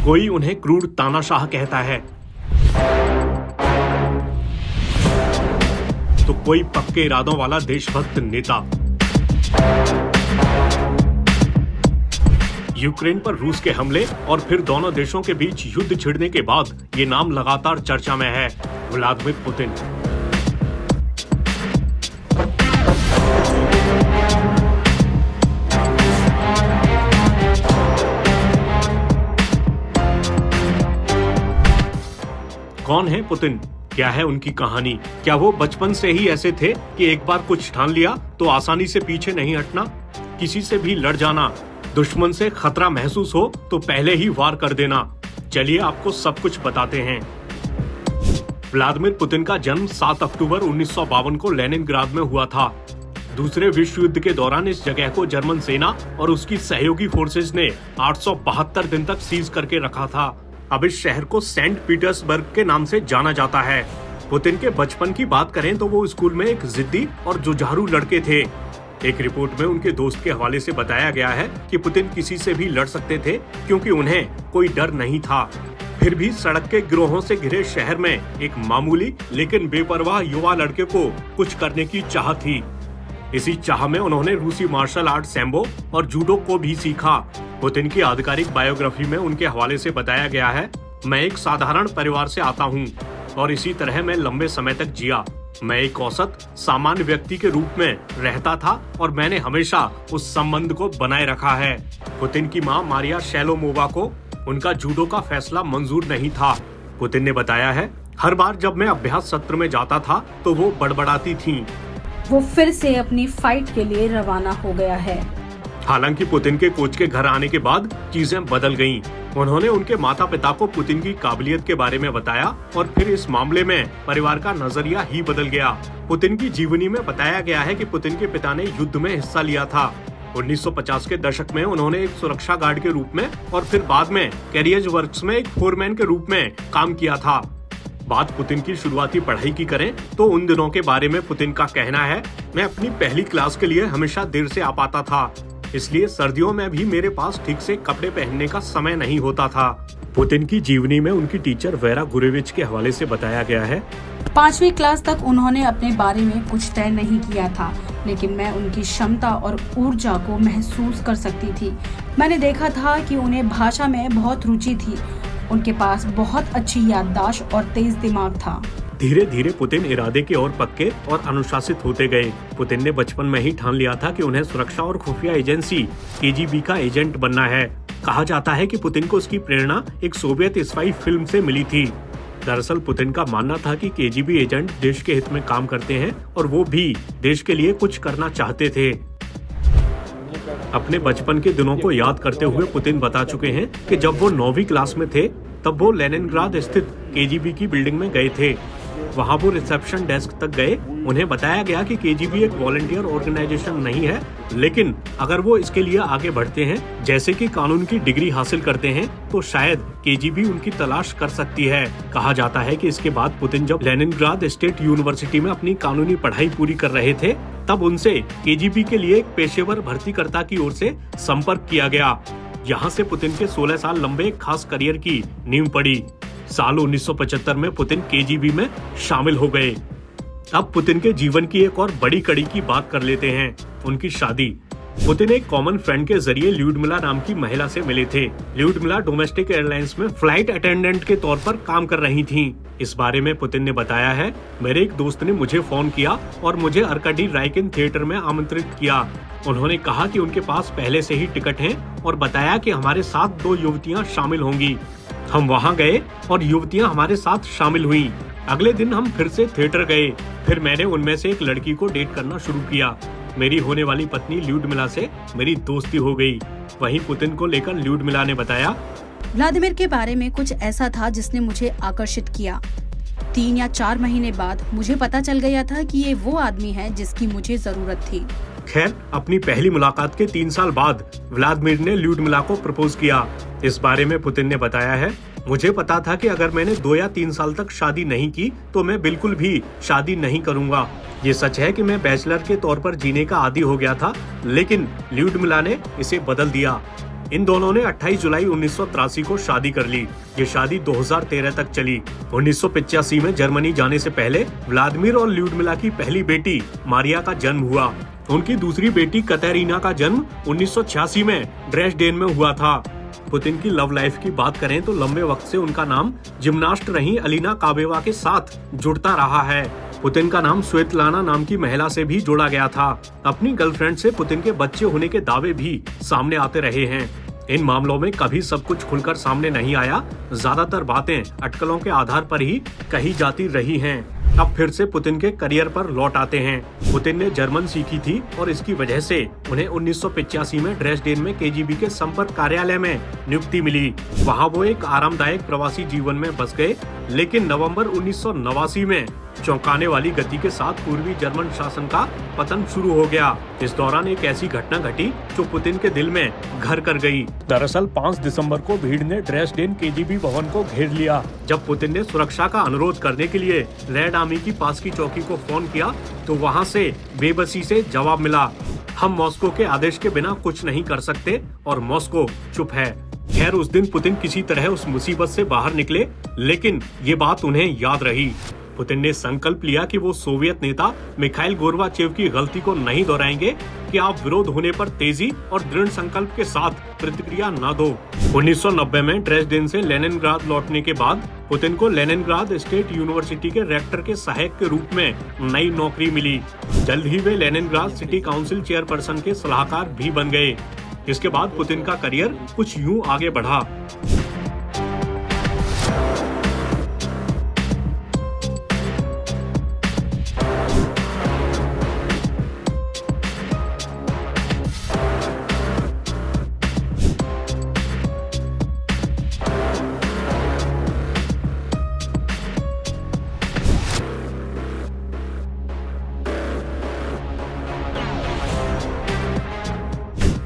कोई उन्हें क्रूर तानाशाह कहता है, तो कोई पक्के इरादों वाला देशभक्त नेता। यूक्रेन पर रूस के हमले और फिर दोनों देशों के बीच युद्ध छिड़ने के बाद ये नाम लगातार चर्चा में है, व्लादिमीर पुतिन। कौन है पुतिन? क्या है उनकी कहानी? क्या वो बचपन से ही ऐसे थे कि एक बार कुछ ठान लिया तो आसानी से पीछे नहीं हटना, किसी से भी लड़ जाना, दुश्मन से खतरा महसूस हो तो पहले ही वार कर देना? चलिए आपको सब कुछ बताते हैं। व्लादिमीर पुतिन का जन्म 7 अक्टूबर 1952 को लेनिनग्राद में हुआ था। दूसरे विश्व युद्ध के दौरान इस जगह को जर्मन सेना और उसकी सहयोगी फोर्सेज ने 872 दिन तक सीज करके रखा था। अब इस शहर को सेंट पीटर्सबर्ग के नाम से जाना जाता है। पुतिन के बचपन की बात करें तो वो स्कूल में एक जिद्दी और जुझारू लड़के थे। एक रिपोर्ट में उनके दोस्त के हवाले से बताया गया है कि पुतिन किसी से भी लड़ सकते थे क्योंकि उन्हें कोई डर नहीं था। फिर भी सड़क के गिरोहों से घिरे शहर में एक मामूली लेकिन बेपरवाह युवा लड़के को कुछ करने की चाह थी। इसी चाह में उन्होंने रूसी मार्शल आर्ट सैम्बो और जूडो को भी सीखा। पुतिन की आधिकारिक बायोग्राफी में उनके हवाले से बताया गया है, मैं एक साधारण परिवार से आता हूँ और इसी तरह मैं लंबे समय तक जिया। मैं एक औसत सामान्य व्यक्ति के रूप में रहता था और मैंने हमेशा उस संबंध को बनाए रखा है। पुतिन की मां मारिया शेलोमोवा को उनका जूडो का फैसला मंजूर नहीं था। पुतिन ने बताया है, हर बार जब मैं अभ्यास सत्र में जाता था तो वो बड़बड़ाती थीं। वो फिर से अपनी फाइट के लिए रवाना हो गया है। हालांकि पुतिन के कोच के घर आने के बाद चीजें बदल गईं। उन्होंने उनके माता पिता को पुतिन की काबिलियत के बारे में बताया और फिर इस मामले में परिवार का नजरिया ही बदल गया। पुतिन की जीवनी में बताया गया है कि पुतिन के पिता ने युद्ध में हिस्सा लिया था। 1950 के दशक में उन्होंने एक सुरक्षा गार्ड के रूप में और फिर बाद में कैरियज वर्क्स में एक फोरमैन के रूप में काम किया था। बात पुतिन की शुरुआती पढ़ाई की करें तो उन दिनों के बारे में पुतिन का कहना है, मैं अपनी पहली क्लास के लिए हमेशा देर से आ पाता था, इसलिए सर्दियों में भी मेरे पास ठीक से कपड़े पहनने का समय नहीं होता था। पुतिन की जीवनी में उनकी टीचर वेरा गुरेविच के हवाले से बताया गया है, 5वीं क्लास तक उन्होंने अपने बारे में कुछ तय नहीं किया था, लेकिन मैं उनकी क्षमता और ऊर्जा को महसूस कर सकती थी। मैंने देखा था कि उन्हें भाषा में बहुत रुचि थी। उनके पास बहुत अच्छी याददाश्त और तेज दिमाग था। धीरे धीरे पुतिन इरादे के और पक्के और अनुशासित होते गए। पुतिन ने बचपन में ही ठान लिया था कि उन्हें सुरक्षा और खुफिया एजेंसी केजीबी का एजेंट बनना है। कहा जाता है कि पुतिन को उसकी प्रेरणा एक सोवियत स्पाई फिल्म से मिली थी। दरअसल पुतिन का मानना था कि केजीबी एजेंट देश के हित में काम करते हैं और वो भी देश के लिए कुछ करना चाहते थे। अपने बचपन के दिनों को याद करते हुए पुतिन बता चुके हैं कि जब वो 9वीं क्लास में थे तब वो लेनिनग्राद स्थित केजीबी की बिल्डिंग में गए थे। वहाँ वो रिसेप्शन डेस्क तक गए। उन्हें बताया गया कि केजीबी एक वॉलंटियर ऑर्गेनाइजेशन नहीं है, लेकिन अगर वो इसके लिए आगे बढ़ते हैं, जैसे कि कानून की डिग्री हासिल करते हैं, तो शायद केजीबी उनकी तलाश कर सकती है। कहा जाता है कि इसके बाद पुतिन जब लेनिनग्राद स्टेट यूनिवर्सिटी में अपनी कानूनी पढ़ाई पूरी कर रहे थे, तब उनसे केजीबी के लिए एक पेशेवर भर्तीकर्ता की ओर से संपर्क किया गया। यहाँ से पुतिन के 16 साल लंबे खास करियर की नींव पड़ी। साल 1975 में पुतिन केजीबी में शामिल हो गए। अब पुतिन के जीवन की एक और बड़ी कड़ी की बात कर लेते हैं, उनकी शादी। पुतिन एक कॉमन फ्रेंड के जरिए ल्यूडमिला नाम की महिला से मिले थे। ल्यूडमिला डोमेस्टिक एयरलाइंस में फ्लाइट अटेंडेंट के तौर पर काम कर रही थीं। इस बारे में पुतिन ने बताया है, मेरे एक दोस्त ने मुझे फोन किया और मुझे अर्काडी राइकिन थिएटर में आमंत्रित किया। उन्होंने कहा कि उनके पास पहले से ही टिकट हैं और बताया कि हमारे साथ 2 युवतियां शामिल होंगी। हम वहां गए और युवतियां हमारे साथ शामिल हुईं। अगले दिन हम फिर से थिएटर गए। फिर मैंने उनमें से एक लड़की को डेट करना शुरू किया। मेरी होने वाली पत्नी ल्यूडमिला से मेरी दोस्ती हो गई। वहीं पुतिन को लेकर ल्यूडमिला ने बताया, व्लादिमीर के बारे में कुछ ऐसा था जिसने मुझे आकर्षित किया। 3 या 4 महीने बाद मुझे पता चल गया था कि ये वो आदमी है जिसकी मुझे जरूरत थी। खैर, अपनी पहली मुलाकात के 3 साल बाद व्लादिमीर ने ल्यूडमिला को प्रपोज किया। इस बारे में पुतिन ने बताया है, मुझे पता था कि अगर मैंने 2 या 3 साल तक शादी नहीं की तो मैं बिल्कुल भी शादी नहीं करूंगा। ये सच है कि मैं बैचलर के तौर पर जीने का आदी हो गया था, लेकिन ल्यूडमिला ने इसे बदल दिया। इन दोनों ने 28 जुलाई 1983 को शादी कर ली। ये शादी 2013 तक चली। 1985 में जर्मनी जाने से पहले व्लादिमीर और ल्यूडमिला की पहली बेटी मारिया का जन्म हुआ। उनकी दूसरी बेटी कतेरीना का जन्म 1986 में ड्रेसडेन में हुआ था। पुतिन की लव लाइफ की बात करें तो लंबे वक्त से उनका नाम जिम्नास्ट रही अलीना काबेवा के साथ जुड़ता रहा है। पुतिन का नाम स्वेतलाना नाम की महिला से भी जोड़ा गया था। अपनी गर्लफ्रेंड से पुतिन के बच्चे होने के दावे भी सामने आते रहे हैं। इन मामलों में कभी सब कुछ खुलकर सामने नहीं आया। ज्यादातर बातें अटकलों के आधार पर ही कही जाती रही हैं। अब फिर से पुतिन के करियर पर लौट आते हैं। पुतिन ने जर्मन सीखी थी और इसकी वजह से उन्हें 1985 में ड्रेसडेन में केजीबी के संपर्क कार्यालय में नियुक्ति मिली। वहां वो एक आरामदायक प्रवासी जीवन में बस गए, लेकिन नवंबर 1989 में चौंकाने वाली गति के साथ पूर्वी जर्मन शासन का पतन शुरू हो गया। इस दौरान एक ऐसी घटना घटी जो पुतिन के दिल में घर कर गई। दरअसल 5 दिसंबर को भीड़ ने ड्रेसडेन केजीबी भवन को घेर लिया। जब पुतिन ने सुरक्षा का अनुरोध करने के लिए रेड आर्मी की पास की चौकी को फोन किया तो वहां से बेबसी से जवाब मिला, हम मॉस्को के आदेश के बिना कुछ नहीं कर सकते और मॉस्को चुप है। खैर, उस दिन पुतिन किसी तरह उस मुसीबत से बाहर निकले, लेकिन ये बात उन्हें याद रही। पुतिन ने संकल्प लिया कि वो सोवियत नेता मिखाइल गोर्बाचेव की गलती को नहीं दोहराएंगे कि आप विरोध होने पर तेजी और दृढ़ संकल्प के साथ प्रतिक्रिया न दो। 1990 में ड्रेसडेन से लेनिनग्राद लौटने के बाद पुतिन को लेनिनग्राद स्टेट यूनिवर्सिटी के रेक्टर के सहायक के रूप में नई नौकरी मिली। जल्द ही वे लेनिनग्राद सिटी काउंसिल चेयरपर्सन के सलाहकार भी बन गए। इसके बाद पुतिन का करियर कुछ यूं आगे बढ़ा।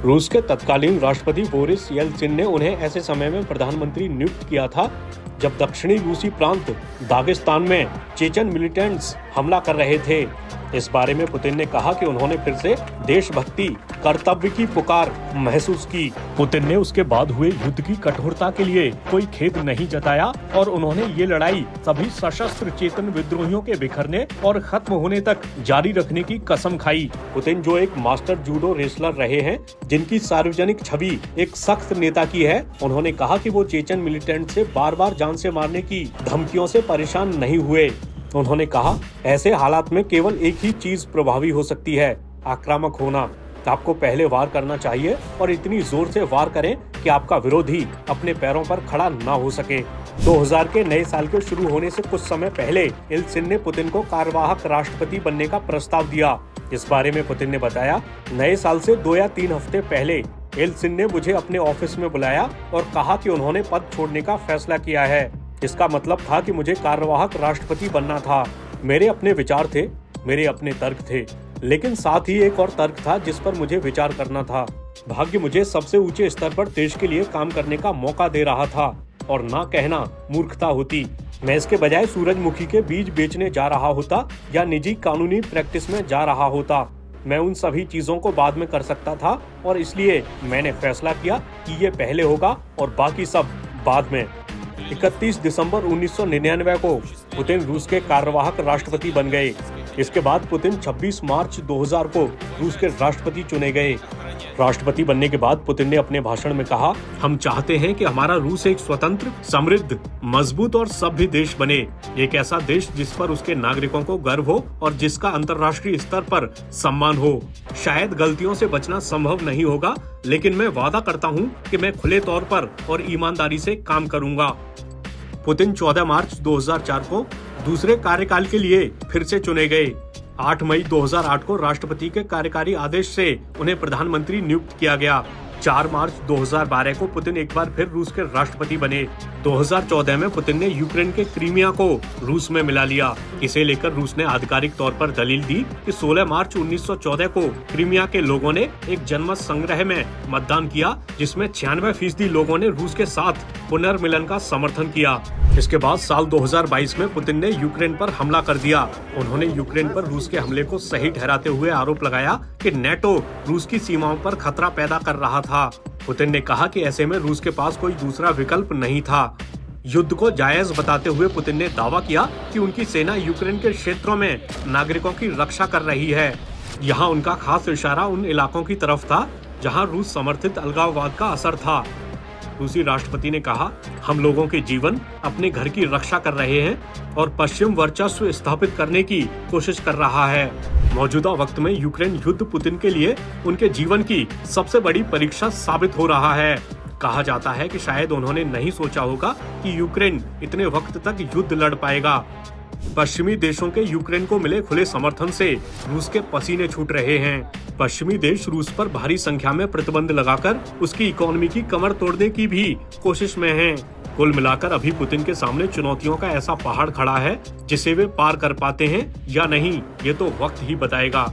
रूस के तत्कालीन राष्ट्रपति बोरिस येल्त्सिन ने उन्हें ऐसे समय में प्रधानमंत्री नियुक्त किया था जब दक्षिणी रूसी प्रांत दागिस्तान में चेचन मिलिटेंट्स हमला कर रहे थे। इस बारे में पुतिन ने कहा कि उन्होंने फिर से देशभक्ति कर्तव्य की पुकार महसूस की। पुतिन ने उसके बाद हुए युद्ध की कठोरता के लिए कोई खेद नहीं जताया और उन्होंने ये लड़ाई सभी सशस्त्र चेतन विद्रोहियों के बिखरने और खत्म होने तक जारी रखने की कसम खाई। पुतिन जो एक मास्टर जूडो रेसलर रहे हैं, जिनकी सार्वजनिक छवि एक सख्त नेता की है, उन्होंने कहा कि वो चेचन मिलिटेंट से बार बार जान से मारने की धमकियों से परेशान नहीं हुए। उन्होंने कहा, ऐसे हालात में केवल एक ही चीज प्रभावी हो सकती है, आक्रामक होना। आपको पहले वार करना चाहिए और इतनी जोर से वार करें कि आपका विरोधी अपने पैरों पर खड़ा ना हो सके। 2000 के नए साल के शुरू होने से कुछ समय पहले येल्त्सिन ने पुतिन को कार्यवाहक राष्ट्रपति बनने का प्रस्ताव दिया। इस बारे में पुतिन ने बताया, नए साल से 2 या 3 हफ्ते पहले येल्त्सिन ने मुझे अपने ऑफिस में बुलाया और कहा कि उन्होंने पद छोड़ने का फैसला किया है। इसका मतलब था कि मुझे कार्यवाहक राष्ट्रपति बनना था। मेरे अपने विचार थे, मेरे अपने तर्क थे, लेकिन साथ ही एक और तर्क था जिस पर मुझे विचार करना था। भाग्य मुझे सबसे ऊंचे स्तर पर देश के लिए काम करने का मौका दे रहा था और ना कहना मूर्खता होती। मैं इसके बजाय सूरजमुखी के बीज बेचने जा रहा होता या निजी कानूनी प्रैक्टिस में जा रहा होता। मैं उन सभी चीजों को बाद में कर सकता था और इसलिए मैंने फैसला किया कि ये पहले होगा और बाकी सब बाद में। 31 दिसंबर 1999 को पुतिन रूस के कार्यवाहक राष्ट्रपति बन गए। इसके बाद पुतिन 26 मार्च 2000 को रूस के राष्ट्रपति चुने गए। राष्ट्रपति बनने के बाद पुतिन ने अपने भाषण में कहा, हम चाहते हैं कि हमारा रूस एक स्वतंत्र, समृद्ध, मजबूत और सभ्य देश बने। एक ऐसा देश जिस पर उसके नागरिकों को गर्व हो और जिसका अंतर्राष्ट्रीय स्तर पर सम्मान हो। शायद गलतियों से बचना संभव नहीं होगा, लेकिन मैं वादा करता हूं कि मैं खुले तौर पर और ईमानदारी से काम करूंगा। पुतिन 14 मार्च 2004 को दूसरे कार्यकाल के लिए फिर से चुने गए। 8 मई 2008 को राष्ट्रपति के कार्यकारी आदेश से उन्हें प्रधानमंत्री नियुक्त किया गया। 4 मार्च 2012 को पुतिन एक बार फिर रूस के राष्ट्रपति बने। 2014 में पुतिन ने यूक्रेन के क्रीमिया को रूस में मिला लिया। इसे लेकर रूस ने आधिकारिक तौर पर दलील दी कि 16 मार्च 1914 को क्रीमिया के लोगों ने एक जनमत संग्रह में मतदान किया, जिसमें 96% लोगों ने रूस के साथ पुनर्मिलन का समर्थन किया। इसके बाद साल 2022 में पुतिन ने यूक्रेन पर हमला कर दिया। उन्होंने यूक्रेन पर रूस के हमले को सही ठहराते हुए आरोप लगाया कि नेटो रूस की सीमाओं पर खतरा पैदा कर रहा था। पुतिन ने कहा कि ऐसे में रूस के पास कोई दूसरा विकल्प नहीं था। युद्ध को जायज बताते हुए पुतिन ने दावा किया कि उनकी सेना यूक्रेन के क्षेत्रों में नागरिकों की रक्षा कर रही है। यहाँ उनका खास इशारा उन इलाकों की तरफ था जहाँ रूस समर्थित अलगाववाद का असर था। रूसी राष्ट्रपति ने कहा, हम लोगों के जीवन, अपने घर की रक्षा कर रहे हैं और पश्चिम वर्चस्व स्थापित करने की कोशिश कर रहा है। मौजूदा वक्त में यूक्रेन युद्ध पुतिन के लिए उनके जीवन की सबसे बड़ी परीक्षा साबित हो रहा है। कहा जाता है कि शायद उन्होंने नहीं सोचा होगा कि यूक्रेन इतने वक्त तक युद्ध लड़ पाएगा। पश्चिमी देशों के यूक्रेन को मिले खुले समर्थन से रूस के पसीने छूट रहे हैं। पश्चिमी देश रूस पर भारी संख्या में प्रतिबंध लगाकर उसकी इकोनॉमी की कमर तोड़ने की भी कोशिश में हैं। कुल मिलाकर अभी पुतिन के सामने चुनौतियों का ऐसा पहाड़ खड़ा है जिसे वे पार कर पाते हैं या नहीं, ये तो वक्त ही बताएगा।